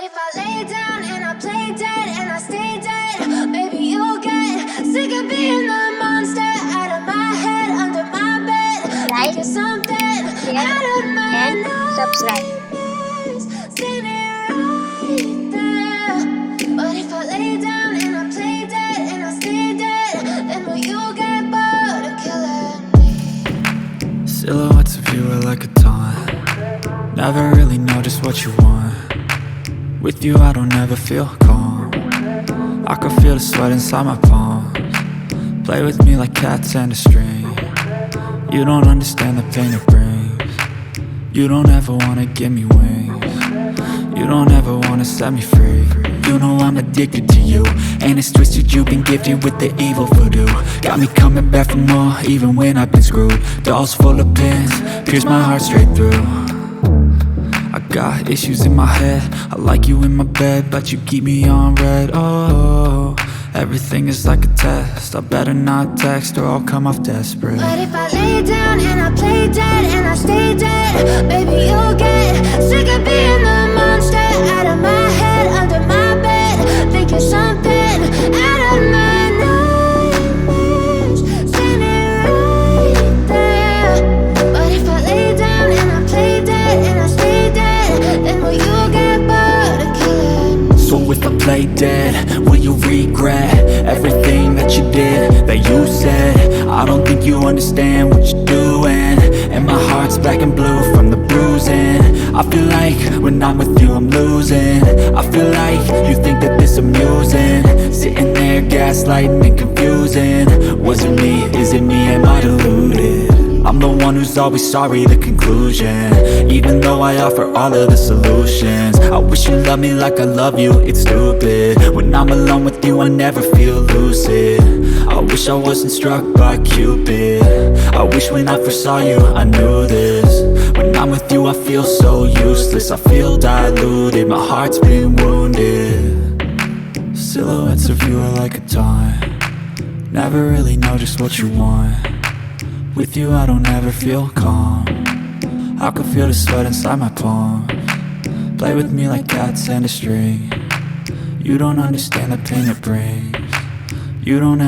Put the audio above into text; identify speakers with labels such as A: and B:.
A: if I lay down and I play dead and I stay dead, maybe you'll get sick of being the monster out of my head, under my bed,
B: Like,
A: thinking something
B: share,
A: out of my
B: and subscribe.
A: nightmares, standing right there. But if I lay down and I play dead and I stay dead, then will you get bored of killing me?
C: Silhouettes of you are like a taunt. Never really know just what you want. With you I don't ever feel calm. I can feel the sweat inside my palms. Play with me like cats and a string. You don't understand the pain it brings. You don't ever wanna give me wings. You don't ever wanna set me free. You know I'm addicted to you, and it's twisted, you've been gifted with the evil voodoo. Got me coming back for more, even when I've been screwed. Dolls full of pins, pierce my heart straight through. I got issues in my head, I like you in my bed, but you keep me on red. Oh, everything is like a test, I better not text or I'll come off desperate.
A: But if I lay down and I play dead and I stay dead, baby you'll get sick of being the monster out of my head, under my bed, thinking something out of my nightmares, standing right there. But if I lay down and I play dead and I stay dead, then will you get bored of killing me?
C: So if I play dead, will you regret everything that you did, that you said? I don't think you understand what you're doing, and my heart's black and blue from the bruising. I feel like when I'm with you I'm losing. I feel like you think that this amusing, sitting there gaslighting and confusing. Was it me? Is it me? Am I deluded? I'm the one who's always sorry, the conclusion, even though I offer all of the solutions. I wish you loved me like I love you, it's stupid. When I'm alone with you I never feel lucid. I wish I wasn't struck by Cupid. I wish when I first saw you I knew this. When I'm with you I feel so useless, I feel diluted, my heart's been wounded. Silhouettes of you are like a taunt. Never really know just what you want. With you I don't ever feel calm. I can feel the sweat inside my palms. Play with me like cats and a string. You don't understand the pain it brings. You don't ever